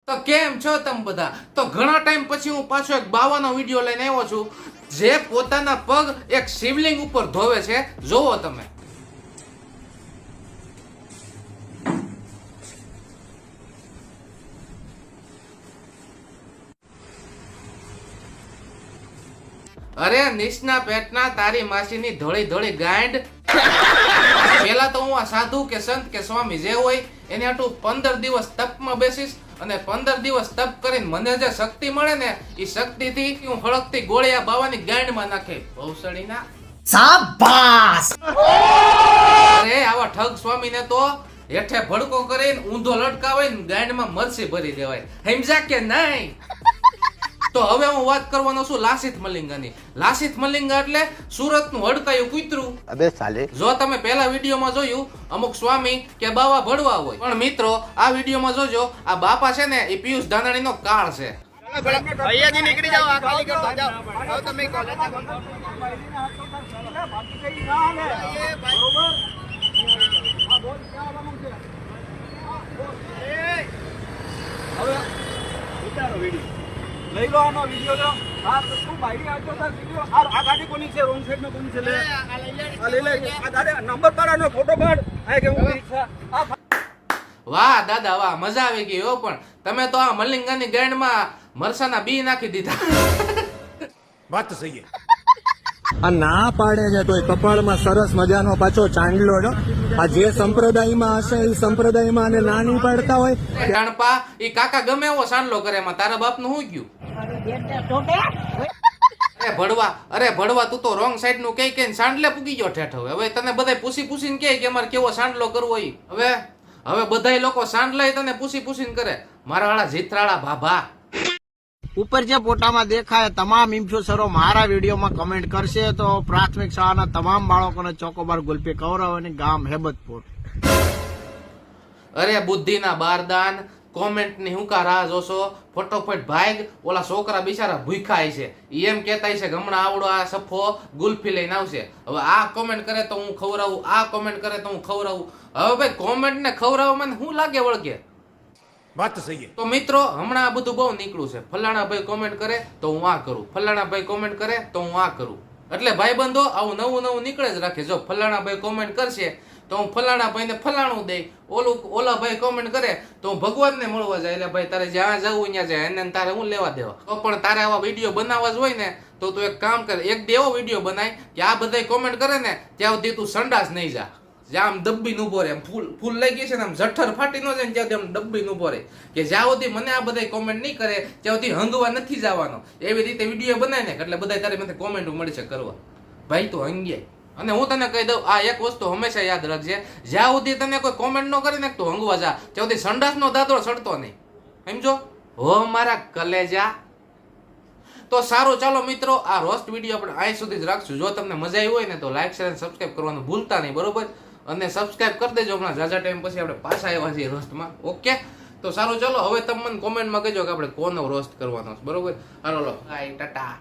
તો કેમ છો તમે બધા? તો ઘણા ટાઈમ પછી હું પાછો એક બાવાનો વિડીયો લઈને આવ્યો છું, જે પોતાના પગ એક શિવલિંગ ઉપર ધોવે છે. જોવો તમે. અરે નિશના પેટના તારી માસીની ધોળી ધોળી ગાંડ. પેલા તો હું આ સાધુ કે સંત કે સ્વામી જે હોય એને આટલું 15 દિવસ તપમાં બેસીશ અને 15 દિવસ તપ કરીને મને જે શક્તિ મળે ને એ શક્તિથી હું હળકતી ગોળી આ બાવાની ગાંડમાં નાખે ભવસડીના. શાબાશ! અરે આવા ઠગ સ્વામીને તો હેઠે ભડકો કરીને ઊંધો લટકાવે ને ગાંડમાં મરસી ભરી દેવાય. સમજ્યા કે નહીં? તો હવે હું વાત કરવાનો છું લાસિત મલિંગાની. લાસિત મલિંગા એટલે સુરતનું હડકાયું કૂતરું. અબે સાલે, જો તમે પહેલા વિડીયોમાં જોયું અમુક સ્વામી કે બાવા ભડવા હોય, પણ મિત્રો આ વિડીયોમાં જોજો આ બાપા છે ને એ પિયુષ ધાનાણીનો કાળ છે. ભૈયાજી નીકળી જાઓ, આ ખાલી કરતા જાઓ. આવો તમે કોલેજ લઈ લો આનો વિડિયો લો. હા તો તું ભાઈ આવજો સર વિડિયો. આ ગાડી કોની છે? રોંગ સાઈડ નો કોની છે? લે આ લઈ લે. આ દાદા નંબર પાડવાનો ફોટો પાડ. આ કે હું રિક્ષા. આ વાહ દાદા વાહ, મજા આવી ગઈ હો. પણ તમે તો આ મલિંગાની ગાંડમાં મરસાના બી નાખી દીધા. વાત તો સહી છે. આ ના પાડે છે તોય કપાળમાં સરસ મજાનો પાછો ચાંદલો જો. આ જે સંપ્રદાયમાં હશે એ સંપ્રદાયમાં અને ના નહીં પાડતા હોય. જાણપા ઈ કાકા ગમે એવો સાંડલો કરે એમાં તારા બાપનું શું ગયું? અરે ભડવા તું તો રોંગ સાઈડ નું કઈ સાંડલે પૂગી ગયો ઠેઠ. હવે તને બધા પૂછીને કે અમારે કેવો સાંડલો કરવો ઈ. હવે બધાય લોકો સાંડલા તને પૂછીને કરે. મારા વાળા જીતરાળા ભાભા. ઉપર જે ફોટામાં દેખાય તમામ ઇન્ફ્લુએન્સરો મારા વિડીયોમાં કમેન્ટ કરશે તો પ્રાથમિક શાળાના તમામ બાળકોને ચોકોબાર ગુલ્ફી ખવડાવવાની. ગામ હેબતપુર. અરે બુદ્ધિના બારદાન, કોમેન્ટ ની હું કા રાહ જોશો? ફટોફટ ભાગ. ઓલા છોકરા બિચારા ભૂખાય છે, ઈ એમ કહેતા છે કે હમણાં આવડો આ સફો ગુલ્ફી લઈને આવશે. હવે આ કોમેન્ટ કરે તો હું ખવડાવું, આ કોમેન્ટ કરે તો હું ખવડાવું. હવે ભાઈ કોમેન્ટ ને ખવડાવવા મને શું લાગે વળગે? વાત તો સહી છે. તો મિત્રો હમણાં આ બધું બહુ નીકળ્યું છે. ફલાણા ભાઈ કોમેન્ટ કરે તો હું આ કરું, ફલાણા ભાઈ કોમેન્ટ કરે તો હું આ કરું. એટલે ભાઈબંધો આવું નવું નીકળે જ રાખે. જો ફલાણા ભાઈ કોમેન્ટ કરશે તો હું ફલાણા ભાઈને ફલાણું દઈ, ઓલા ભાઈ કોમેન્ટ કરે તો હું ભગવાનને મળવા જાય. એટલે ભાઈ તારે જ્યાં જવું ત્યાં જાય, એને તારે હું લેવા દેવા. તો પણ તારે આવા વિડીયો બનાવવા જ હોય ને તો તું એક કામ કર, એક એવો વિડીયો બનાય કે આ બધા કોમેન્ટ કરે ને ત્યાં સુધી તું સંડાસ નહીં જા. જ્યાં આમ દબ્બી નું બોરે, ફૂલ લઈ ગઈ છે ને આમ જઠ્ઠર ફાટી ન જાય ને ત્યાં આમ દબ્બી નું બોરે કે જ્યાં સુધી મને આ બધા કોમેન્ટ નહીં કરે ત્યાં સુધી હંગવા નથી જવાનો. એવી રીતે વિડીયો બનાય ને એટલે બધા તારી મને કોમેન્ટ મળી છે કરવા. ભાઈ તું હંગ્યાય. અને હું તને કહી દઉં આ એક વસ્તુ હંમેશા યાદ રાખજે, જ્યાં સુધી તને કોઈ કોમેન્ટ ન કરે ને તું હંગવા જા, ત્યાં સુધી સંડાસ નો દાદરો સડતો નહીં. સમજો હો મારા કલેજા. તો સારું ચાલો મિત્રો, આ રોસ્ટ વિડીયો આપણે અહીં સુધી જ રાખશું. જો તમને મજા આવી હોય ને તો લાઈક શેર અને સબસ્ક્રાઈબ કરવાનું ભૂલતા નહીં, બરોબર? અને સબસ્ક્રાઇબ કરી દેજો. હમણાં ઝાઝા ટાઈમ પછી આપણે પાછા આવ્યા છીએ રોસ્ટમાં. ઓકે, તો સારું ચાલો. હવે તમે મને કોમેન્ટમાં કહેજો કે આપણે કોનો રોસ્ટ કરવાનો છે, બરોબર? હાલો ટાટા.